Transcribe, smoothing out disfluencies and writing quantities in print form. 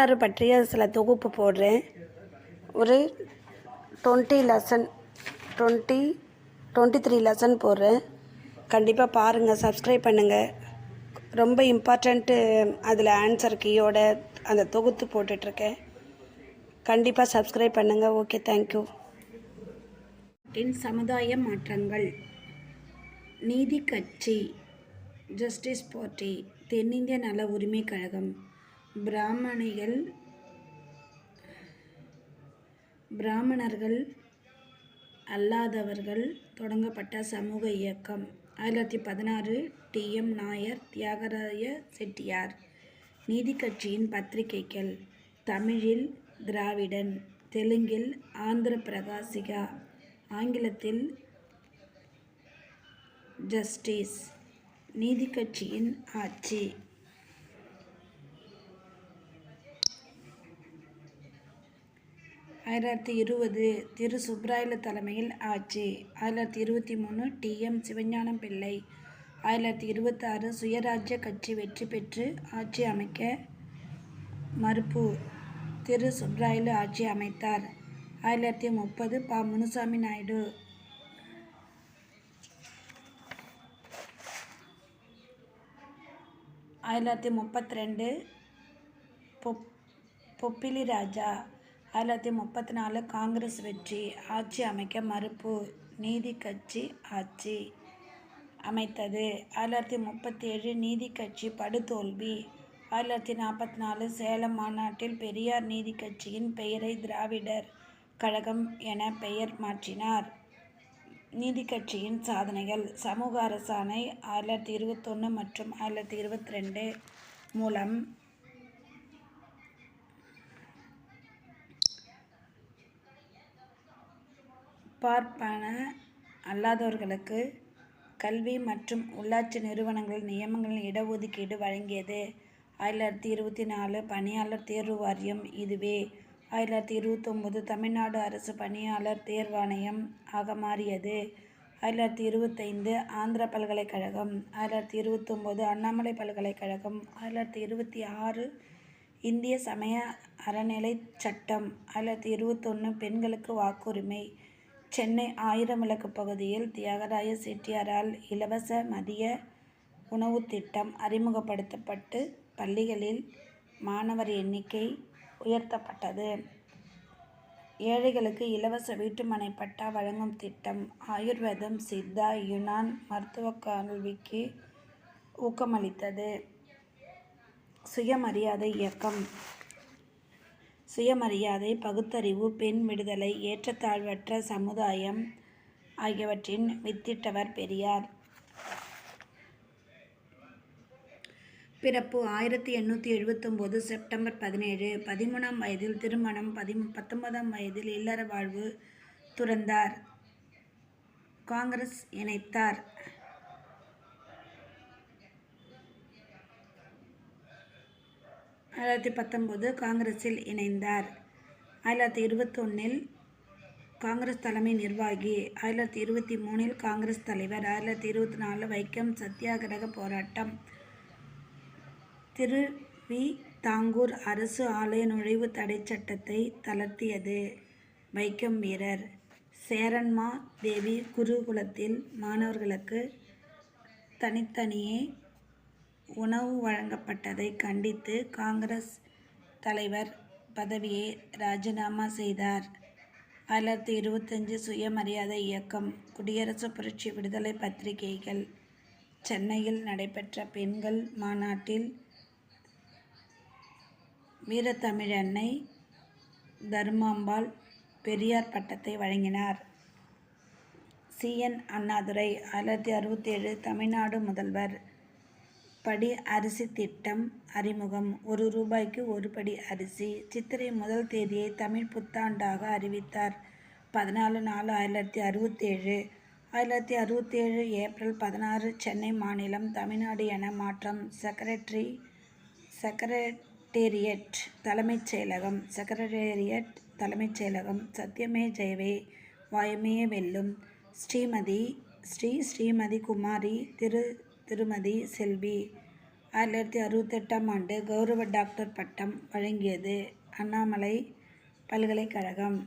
வரலாறு பற்றிய சில தொகுப்பு போடுறேன். ஒரு 23 லெசன் போடுறேன். கண்டிப்பாக பாருங்கள், சப்ஸ்கிரைப் பண்ணுங்கள். ரொம்ப இம்பார்ட்டண்ட்டு அதில் ஆன்சர் கீயோட அந்த தொகுத்து போட்டுட்ருக்கேன். கண்டிப்பாக சப்ஸ்கிரைப் பண்ணுங்கள். Okay, thank you. சமுதாய மாற்றங்கள். நீதி கட்சி, ஜஸ்டிஸ் பார்ட்டி, தென்னிந்திய நல உரிமை கழகம், பிராமணர்கள் அல்லாதவர்கள் தொடங்கப்பட்ட சமூக இயக்கம். 1916 T.M. நாயர், தியாகராய செட்டியார். நீதி கட்சியின் பத்திரிகைகள்: தமிழில் திராவிடன், தெலுங்கில் ஆந்திர பிரகாசிகா, ஆங்கிலத்தில் ஜஸ்டிஸ். நீதி கட்சியின் ஆட்சி. 1920 திரு சுப்பராயலு தலைமையில் ஆட்சி. 1923 T.M. சிவஞானம் பிள்ளை. 1926 சுயராஜ்ய கட்சி வெற்றி பெற்று ஆட்சி அமைக்க மறுப்பு. திரு சுப்பராயலு ஆட்சி அமைத்தார். 1930 ப. முனுசாமி நாயுடு. 1932 பொப்பிலி ராஜா. 1934 காங்கிரஸ் வெற்றி, ஆட்சி அமைக்க மறுப்பு. நீதி கட்சி ஆட்சி அமைத்தது. 1937 நீதி கட்சி படுதோல்வி. 1944 சேலம் மாநாட்டில் பெரியார் நீதி கட்சியின் பெயரை திராவிடர் கழகம் என பெயர் மாற்றினார். நீதி கட்சியின் சாதனைகள்: சமூக அரசாணை 1921 மற்றும் 1922 மூலம் பார்ப்பன அல்லாதவர்களுக்கு கல்வி மற்றும் உள்ளாட்சி நிறுவனங்கள் நியமனங்களில் இடஒதுக்கீடு வழங்கியது. 1924 பணியாளர் தேர்வு வாரியம் இதுவே 1929 தமிழ்நாடு அரசு பணியாளர் தேர்வாணையம் ஆக மாறியது. 1925 ஆந்திரா பல்கலைக்கழகம். 1929 அண்ணாமலை பல்கலைக்கழகம். 1926 இந்திய சமய அறநிலைச் சட்டம். 1921 பெண்களுக்கு வாக்குரிமை. சென்னை 1000 விளக்கு பகுதியில் தியாகராய செட்டியாரால் இலவச மதிய உணவுத் திட்டம் அறிமுகப்படுத்தப்பட்டு பள்ளிகளில் மாணவர் எண்ணிக்கை உயர்த்தப்பட்டது. ஏழைகளுக்கு இலவச வீட்டுமனை பட்டா வழங்கும் திட்டம். ஆயுர்வேதம், சித்தா, யுனான் மருத்துவ கல்விக்கு ஊக்கமளித்தது. சுயமரியாதை இயக்கம். சுயமரியாதை, பகுத்தறிவு, பெண் விடுதலை, ஏற்றத்தாழ்வற்ற சமுதாயம் ஆகியவற்றின் வித்திட்டவர் பெரியார். பிறப்பு 1879 செப்டம்பர் 17. 13ஆம் வயதில் திருமணம். 19ஆம் வயதில் இல்லற வாழ்வு துறந்தார். காங்கிரஸ் இணைத்தார். 1919 காங்கிரஸில் இணைந்தார். 1921 காங்கிரஸ் தலைமை நிர்வாகி. 1923 காங்கிரஸ் தலைவர். 1924 வைக்கம் சத்தியாகிரக போராட்டம். திருவிதாங்கூர் அரசு ஆலய நுழைவு தடை சட்டத்தை தளர்த்தியது. வைக்கம் வீரர். சேரன்மா தேவி குருகுலத்தில் மாணவர்களுக்கு தனித்தனியே உணவு வழங்கப்பட்டதை கண்டித்து காங்கிரஸ் தலைவர் பதவியை ராஜினாமா செய்தார். 1925 சுயமரியாதை இயக்கம். குடியரசு புரட்சி விடுதலை பத்திரிகைகள். சென்னையில் நடைபெற்ற பெண்கள் மாநாட்டில் வீரத்தமிழன்னை தர்மாம்பாள் பெரியார் பட்டத்தை வழங்கினார். C.N. அண்ணாதுரை. 1967 தமிழ்நாடு முதல்வர். படி அரிசி திட்டம் அறிமுகம். ₹1 ஒரு படி அரிசி. சித்திரை முதல் தேதியை தமிழ் புத்தாண்டாக அறிவித்தார். 14/4/1967. 1967 ஏப்ரல் 16 சென்னை மாநிலம் தமிழ்நாடு என மாற்றம். செக்ரட்டேரியட் தலைமைச் செயலகம். சத்தியமே ஜெயவே, வாய்மையே வெல்லும். ஸ்ரீமதி குமாரி, திருமதி செல்வி. 1968ஆம் ஆண்டு கௌரவ டாக்டர் பட்டம் வழங்கியது அண்ணாமலை பல்கலைக்கழகம்.